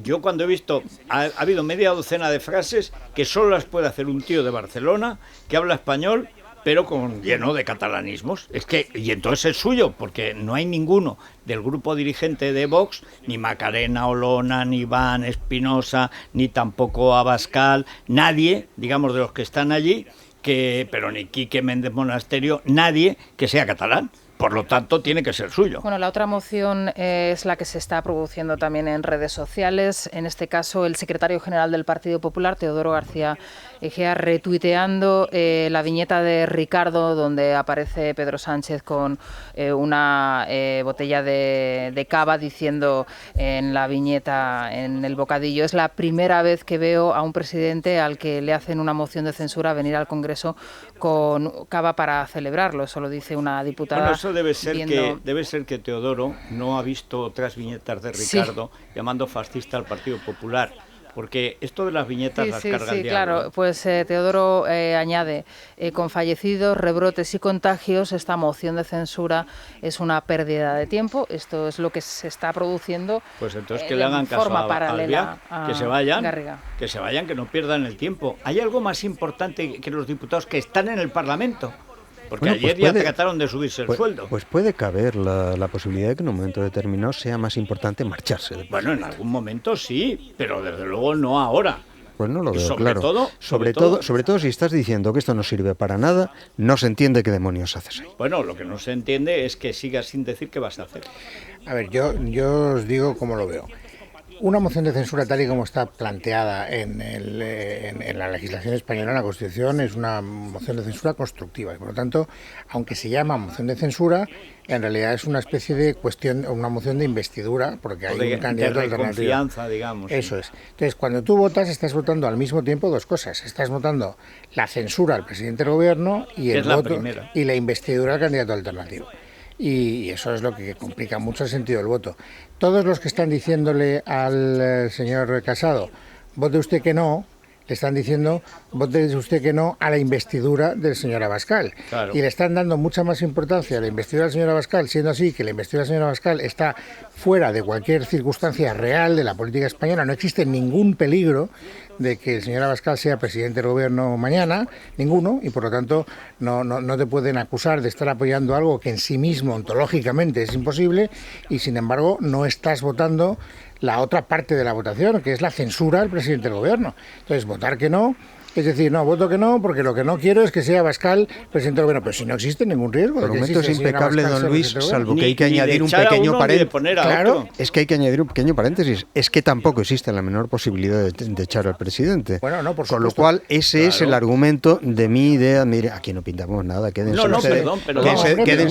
yo cuando he visto, ha habido media docena de frases que solo las puede hacer un tío de Barcelona que habla español, pero lleno de catalanismos. Y entonces es suyo, porque no hay ninguno del grupo dirigente de Vox, ni Macarena Olona, ni Iván Espinosa, ni tampoco Abascal, nadie, digamos, de los que están allí, pero ni Quique Méndez Monasterio, nadie que sea catalán. Por lo tanto, tiene que ser suyo. Bueno, la otra moción es la que se está produciendo también en redes sociales. En este caso, el secretario general del Partido Popular, Teodoro García Egea, retuiteando la viñeta de Ricardo, donde aparece Pedro Sánchez con una botella de cava, diciendo en la viñeta, en el bocadillo: es la primera vez que veo a un presidente al que le hacen una moción de censura venir al Congreso con cava para celebrarlo. Eso lo dice una diputada. Bueno, eso debe ser que Teodoro no ha visto otras viñetas de Ricardo llamando fascista al Partido Popular, porque esto de las viñetas las carga el diablo. Claro, pues Teodoro añade, con fallecidos, rebrotes y contagios, esta moción de censura es una pérdida de tiempo. Esto es lo que se está produciendo. Pues entonces que le hagan caso a Albiac, que se vayan, que no pierdan el tiempo. ¿Hay algo más importante que los diputados que están en el Parlamento? Porque ayer ya trataron de subirse el sueldo. Pues puede caber la posibilidad de que en un momento determinado sea más importante marcharse. Bueno, en algún momento sí, pero desde luego no ahora. Pues no lo veo sobre claro. Sobre todo si estás diciendo que esto no sirve para nada, no se entiende qué demonios haces ahí. Bueno, lo que no se entiende es que sigas sin decir qué vas a hacer. A ver, yo os digo cómo lo veo. Una moción de censura tal y como está planteada en la legislación española, en la Constitución, es una moción de censura constructiva. Y por lo tanto, aunque se llama moción de censura, en realidad es una especie de cuestión, una moción de investidura, porque hay un candidato alternativo. Confianza, digamos. Eso es. Entonces, cuando tú votas, estás votando al mismo tiempo dos cosas. Estás votando la censura al presidente del gobierno y el voto y la investidura al candidato alternativo. Y eso es lo que complica mucho el sentido del voto. Todos los que están diciéndole al señor Casado, vote usted que no, le están diciendo, vote usted que no a la investidura del señor Abascal. Claro. Y le están dando mucha más importancia a la investidura del señor Abascal, siendo así que la investidura del señor Abascal está fuera de cualquier circunstancia real de la política española. No existe ningún peligro de que el señor Abascal sea presidente del gobierno mañana, ninguno, y por lo tanto no te pueden acusar de estar apoyando algo que en sí mismo ontológicamente es imposible, y sin embargo no estás votando la otra parte de la votación, que es la censura al presidente del gobierno. Entonces, votar que no, es decir, no, voto que no, porque lo que no quiero es que sea Abascal presidente del gobierno. Pero si no existe ningún riesgo. El argumento es impecable, don Luis, salvo que hay que añadir un pequeño paréntesis. Claro, es que hay que añadir un pequeño paréntesis. Es que tampoco existe la menor posibilidad de echar al presidente. Bueno, no, por supuesto. Con lo cual, ese es el argumento de mi idea. Mire, aquí no pintamos nada, quédense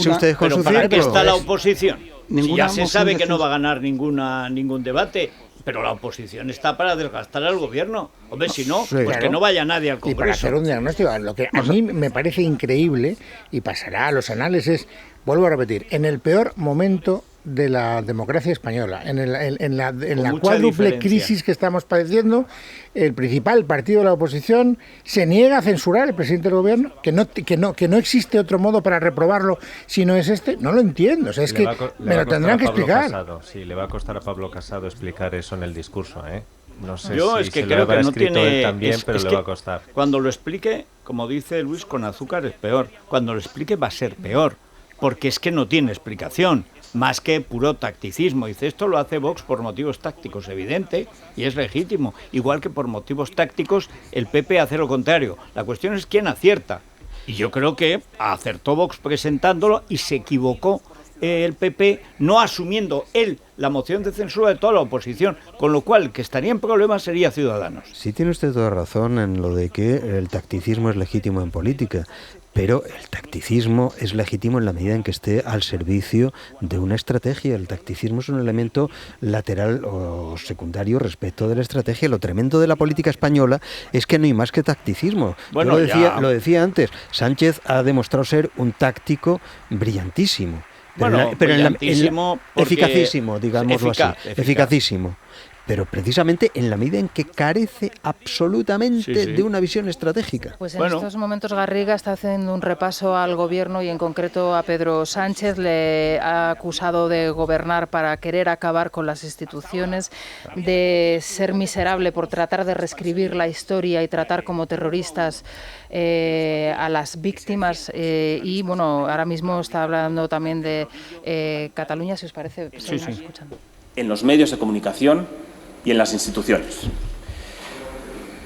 ustedes con su ¿para círculo. qué está la oposición? Si ya se sabe que no va a ganar ningún debate. Pero la oposición está para desgastar al gobierno. Hombre, si no, pues claro, que no vaya nadie al Congreso. Y para hacer un diagnóstico, lo que a mí me parece increíble, y pasará a los anales, es, vuelvo a repetir, en el peor momento de la democracia española, en la cuádruple crisis que estamos padeciendo, el principal partido de la oposición se niega a censurar al presidente del gobierno, que no existe otro modo para reprobarlo si no es este. No lo entiendo, o sea, es que me lo tendrán que explicar. Sí, le va a costar a Pablo Casado explicar eso en el discurso, ¿eh? No sé Yo si es que se creo lo habrá que no escrito tiene él también, pero le va a costar. Cuando lo explique, como dice Luis, con azúcar es peor. Cuando lo explique va a ser peor, porque es que no tiene explicación, más que puro tacticismo. Dice, esto lo hace Vox por motivos tácticos, evidente, y es legítimo. Igual que por motivos tácticos el PP hace lo contrario. La cuestión es quién acierta. Y yo creo que acertó Vox presentándolo y se equivocó el PP no asumiendo él la moción de censura de toda la oposición, con lo cual el que estaría en problemas sería Ciudadanos. Sí, tiene usted toda razón en lo de que el tacticismo es legítimo en política, pero el tacticismo es legítimo en la medida en que esté al servicio de una estrategia. El tacticismo es un elemento lateral o secundario respecto de la estrategia. Lo tremendo de la política española es que no hay más que tacticismo. Bueno, yo lo decía antes, Sánchez ha demostrado ser un táctico brillantísimo. Pero eficacísimo, digámoslo así, eficacísimo. Pero precisamente en la medida en que carece absolutamente de una visión estratégica. Pues en estos momentos Garriga está haciendo un repaso al gobierno y en concreto a Pedro Sánchez. Le ha acusado de gobernar para querer acabar con las instituciones, de ser miserable por tratar de reescribir la historia y tratar como terroristas a las víctimas. Y bueno, ahora mismo está hablando también de Cataluña, si os parece. Sí. Escuchando. En los medios de comunicación y en las instituciones.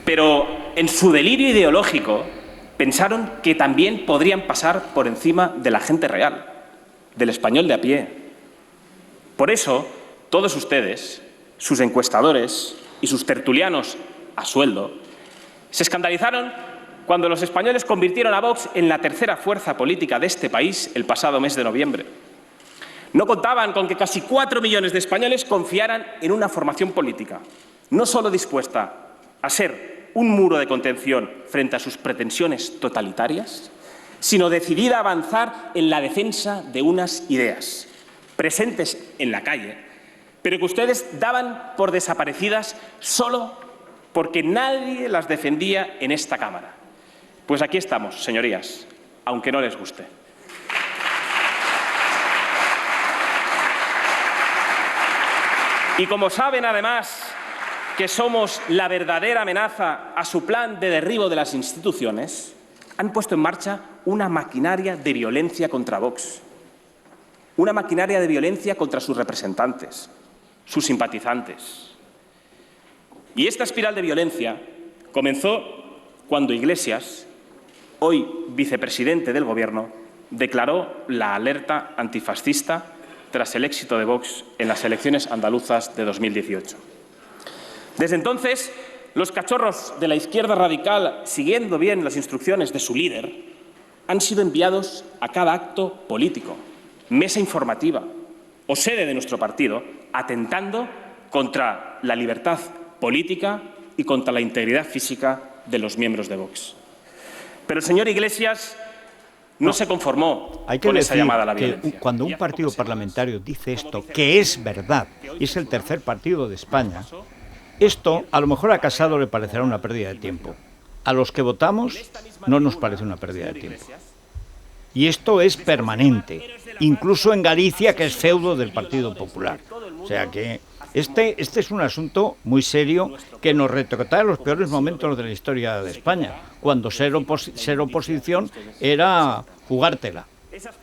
Pero en su delirio ideológico pensaron que también podrían pasar por encima de la gente real, del español de a pie. Por eso, todos ustedes, sus encuestadores y sus tertulianos a sueldo, se escandalizaron cuando los españoles convirtieron a Vox en la tercera fuerza política de este país el pasado mes de noviembre. No contaban con que casi 4 millones de españoles confiaran en una formación política, no solo dispuesta a ser un muro de contención frente a sus pretensiones totalitarias, sino decidida a avanzar en la defensa de unas ideas, presentes en la calle, pero que ustedes daban por desaparecidas solo porque nadie las defendía en esta Cámara. Pues aquí estamos, señorías, aunque no les guste. Y como saben, además, que somos la verdadera amenaza a su plan de derribo de las instituciones, han puesto en marcha una maquinaria de violencia contra Vox. Una maquinaria de violencia contra sus representantes, sus simpatizantes. Y esta espiral de violencia comenzó cuando Iglesias, hoy vicepresidente del Gobierno, declaró la alerta antifascista tras el éxito de Vox en las elecciones andaluzas de 2018. Desde entonces, los cachorros de la izquierda radical, siguiendo bien las instrucciones de su líder, han sido enviados a cada acto político, mesa informativa o sede de nuestro partido, atentando contra la libertad política y contra la integridad física de los miembros de Vox. Pero el señor Iglesias no se conformó Hay que con esa decir llamada a la que violencia. cuando un partido parlamentario dice esto, que es verdad, y es el tercer partido de España, esto a lo mejor a Casado le parecerá una pérdida de tiempo. A los que votamos no nos parece una pérdida de tiempo. Y esto es permanente, incluso en Galicia, que es feudo del Partido Popular. O sea que este es un asunto muy serio que nos retrotrae a los peores momentos de la historia de España, cuando ser oposición era jugártela.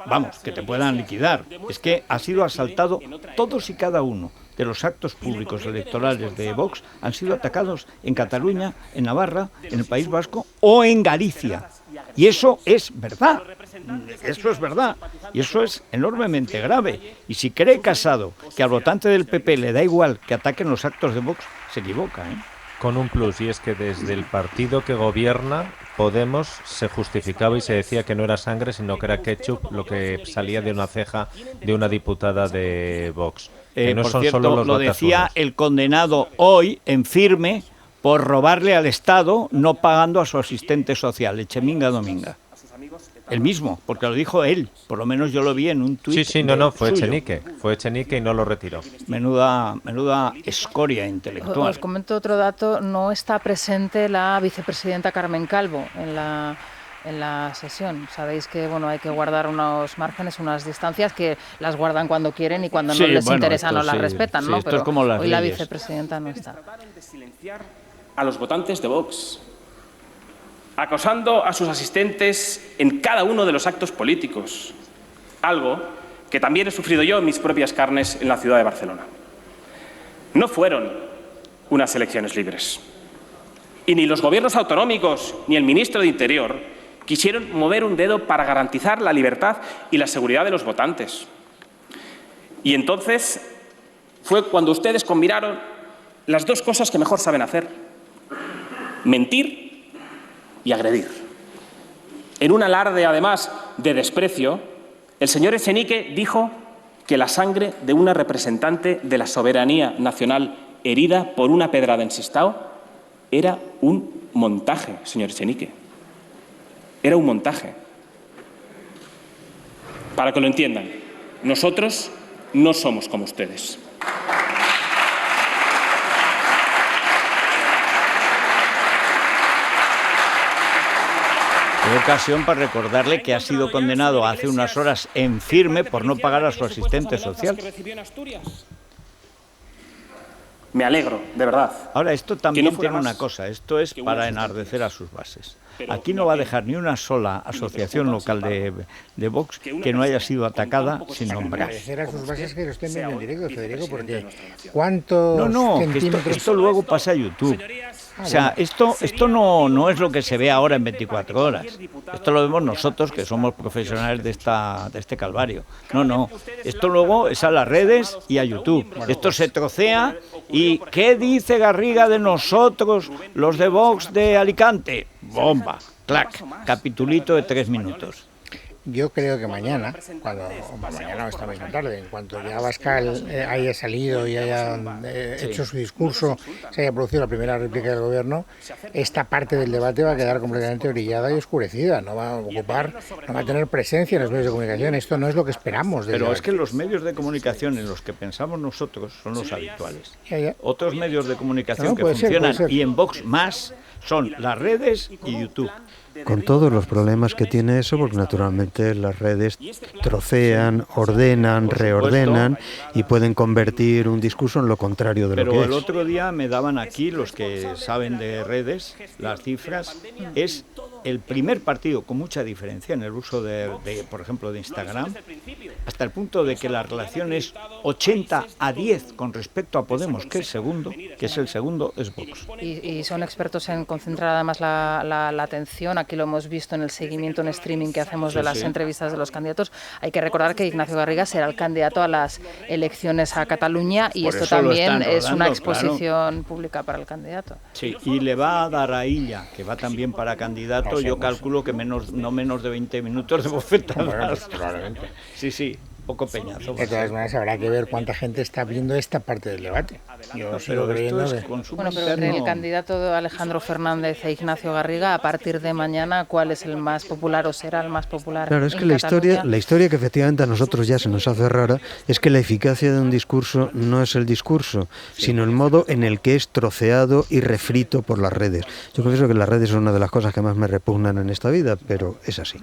Vamos, que te puedan liquidar. Es que ha sido asaltado todos y cada uno de los actos públicos electorales de Vox han sido atacados en Cataluña, en Navarra, en el País Vasco o en Galicia. Y eso es verdad. Eso es verdad. Y eso es enormemente grave. Y si cree Casado que al votante del PP le da igual que ataquen los actos de Vox, se equivoca, ¿eh? Con un plus, y es que desde el partido que gobierna, Podemos, se justificaba y se decía que no era sangre, sino que era ketchup lo que salía de una ceja de una diputada de Vox. Que no por son cierto, solo los lo decía batasunos. el condenado hoy en firme por robarle al Estado no pagando a su asistente social, Echeminga Dominga. El mismo, porque lo dijo él, por lo menos yo lo vi en un tuit. Sí, fue Echenique y no lo retiró. Menuda escoria intelectual. Os comento otro dato, no está presente la vicepresidenta Carmen Calvo en la sesión. Sabéis que hay que guardar unos márgenes, unas distancias que las guardan cuando quieren y cuando no les interesa no las respetan, ¿no? Esto Pero es como las hoy la leyes. vicepresidenta no está. A los votantes de Vox, acosando a sus asistentes en cada uno de los actos políticos, algo que también he sufrido yo en mis propias carnes en la ciudad de Barcelona. No fueron unas elecciones libres. Y ni los gobiernos autonómicos ni el ministro de Interior quisieron mover un dedo para garantizar la libertad y la seguridad de los votantes. Y entonces fue cuando ustedes combinaron las dos cosas que mejor saben hacer: mentir y agredir. En un alarde, además, de desprecio, el señor Echenique dijo que la sangre de una representante de la soberanía nacional herida por una pedrada en Sestao era un montaje, señor Echenique. Era un montaje. Para que lo entiendan, nosotros no somos como ustedes. Hay ocasión para recordarle que ha sido condenado hace unas horas en firme por no pagar a su asistente social. Me alegro, de verdad. Ahora, esto también tiene una cosa, esto es para enardecer a sus bases. Aquí no va a dejar ni una sola asociación local de Vox que no haya sido atacada sin nombrar. Enardecer a sus bases que lo estén viendo en directo, Federico, porque ¿cuántos que centímetros? esto luego pasa a YouTube. O sea, esto no es lo que se ve ahora en 24 horas. Esto lo vemos nosotros, que somos profesionales de este calvario. No. Esto luego es a las redes y a YouTube. Esto se trocea. ¿Y qué dice Garriga de nosotros, los de Vox de Alicante? Bomba, clac, capitulito de 3 minutos. Yo creo que mañana o esta misma tarde, en cuanto ya Abascal haya salido y haya hecho su discurso, se haya producido la primera réplica del gobierno, esta parte del debate va a quedar completamente orillada y oscurecida, no va a tener presencia en los medios de comunicación. Esto no es lo que esperamos. Pero es que los medios de comunicación en los que pensamos nosotros son los habituales. Ya. Otros medios de comunicación que puede funcionan ser. y en Vox más son las redes y YouTube. Con todos los problemas que tiene eso, porque naturalmente las redes trocean, ordenan, reordenan y pueden convertir un discurso en lo contrario de lo que es. Pero el otro día me daban aquí, los que saben de redes, las cifras, es el primer partido con mucha diferencia en el uso de, por ejemplo, de Instagram, hasta el punto de que la relación es 80-10 con respecto a Podemos, que es el segundo, es Vox. Y son expertos en concentrar además la atención. Aquí lo hemos visto en el seguimiento en streaming que hacemos de las entrevistas de los candidatos. Hay que recordar que Ignacio Garriga será el candidato a las elecciones a Cataluña y esto también es una exposición pública para el candidato. Sí, y le va a dar a Illa, que va también para candidato, yo calculo que no menos de 20 minutos de bofetadas. Bueno, pues, probablemente. Sí, poco peñazo. De todas maneras, habrá que ver cuánta gente está viendo esta parte del debate. Yo sigo creyendo que... Bueno, pero entre el candidato Alejandro Fernández e Ignacio Garriga, a partir de mañana, ¿cuál es el más popular o será el más popular? Claro, es que la historia que efectivamente a nosotros ya se nos hace rara es que la eficacia de un discurso no es el discurso, sino el modo en el que es troceado y refrito por las redes. Yo confieso que las redes son una de las cosas que más me repugnan en esta vida, pero es así.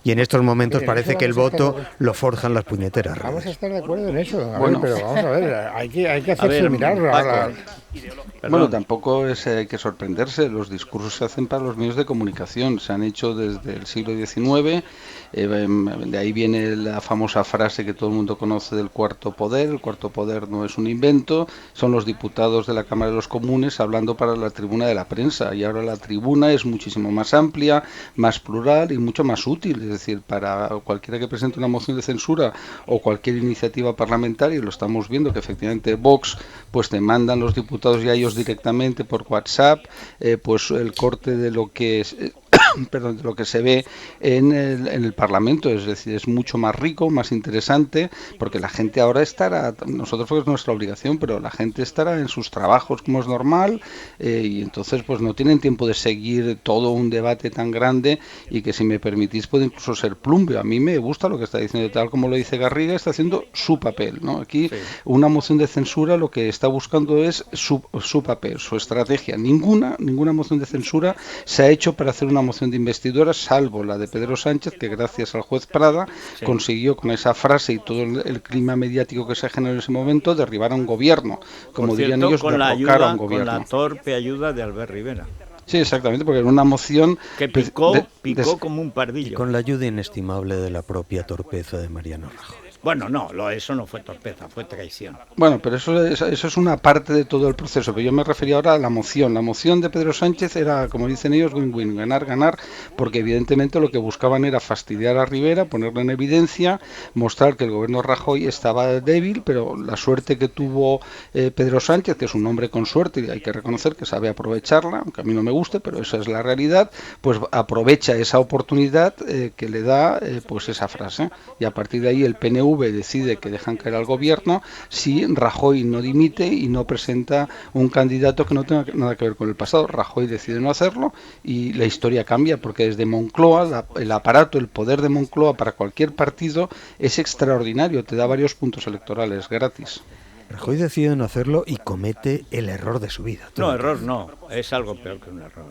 Y en estos momentos parece que el voto lo forjan las puñeteras redes. Vamos a estar de acuerdo en eso, pero vamos a ver, hay que hacerse mirar. Bueno, tampoco hay que sorprenderse, los discursos se hacen para los medios de comunicación, se han hecho desde el siglo XIX, de ahí viene la famosa frase que todo el mundo conoce del cuarto poder. El cuarto poder no es un invento, son los diputados de la Cámara de los Comunes hablando para la tribuna de la prensa, y ahora la tribuna es muchísimo más amplia, más plural y mucho más útil, es decir, para cualquiera que presente una moción de censura o cualquier iniciativa parlamentaria, lo estamos viendo que efectivamente Vox pues te mandan los diputados ya ellos directamente por WhatsApp pues el corte de lo que es de lo que se ve en el Parlamento, es decir, es mucho más rico, más interesante, porque la gente ahora estará, nosotros porque es nuestra obligación, pero la gente estará en sus trabajos como es normal, y entonces pues no tienen tiempo de seguir todo un debate tan grande y que, si me permitís, puede incluso ser plumbio. A mí me gusta lo que está diciendo, tal como lo dice Garriga, está haciendo su papel, ¿no? Aquí una moción de censura lo que está buscando es su papel, su estrategia. Ninguna moción de censura se ha hecho para hacer una moción de investidura, salvo la de Pedro Sánchez, que gracias al juez Prada consiguió, con esa frase y todo el clima mediático que se generó en ese momento, derribar a un gobierno, como dirían ellos, derrocar a un gobierno. Con la torpe ayuda de Albert Rivera. Sí, exactamente, porque era una moción que picó como un pardillo. Y con la ayuda inestimable de la propia torpeza de Mariano Rajoy. Bueno, no, eso no fue torpeza, fue traición. Bueno, pero eso es una parte de todo el proceso, pero yo me refería ahora a la moción. La moción de Pedro Sánchez era, como dicen ellos, win-win, ganar, porque evidentemente lo que buscaban era fastidiar a Rivera, ponerlo en evidencia, mostrar que el gobierno Rajoy estaba débil, pero la suerte que tuvo Pedro Sánchez, que es un hombre con suerte y hay que reconocer que sabe aprovecharla, aunque a mí no me guste, pero esa es la realidad, pues aprovecha esa oportunidad que le da pues esa frase, y a partir de ahí el PNV decide que dejan caer al gobierno si Rajoy no dimite y no presenta un candidato que no tenga nada que ver con el pasado. Rajoy decide no hacerlo y la historia cambia, porque desde Moncloa, el aparato, el poder de Moncloa para cualquier partido es extraordinario, te da varios puntos electorales gratis. Rajoy decide no hacerlo y comete el error de su vida. No, error no, es algo peor que un error.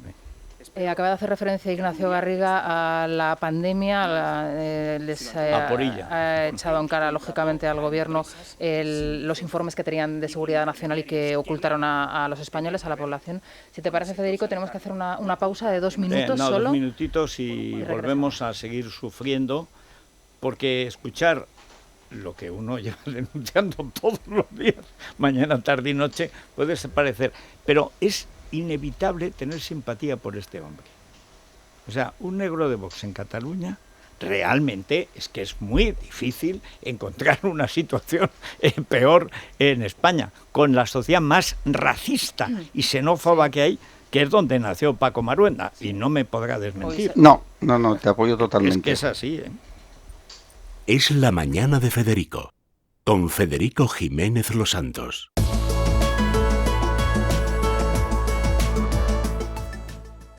Acaba de hacer referencia Ignacio Garriga a la pandemia, les ha echado en cara lógicamente al gobierno los informes que tenían de seguridad nacional y que ocultaron a los españoles, a la población. Si te parece, Federico, tenemos que hacer una pausa de 2 minutos solo. 2 minutitos y volvemos a seguir sufriendo, porque escuchar lo que uno lleva denunciando todos los días, mañana, tarde y noche, puede parecer, pero es inevitable tener simpatía por este hombre. O sea, un negro de Vox en Cataluña, realmente es que es muy difícil encontrar una situación peor en España, con la sociedad más racista y xenófoba que hay, que es donde nació Paco Maruenda, y no me podrá desmentir. No, te apoyo totalmente. Es que es así, Es la mañana de Federico, con Federico Jiménez Los Santos.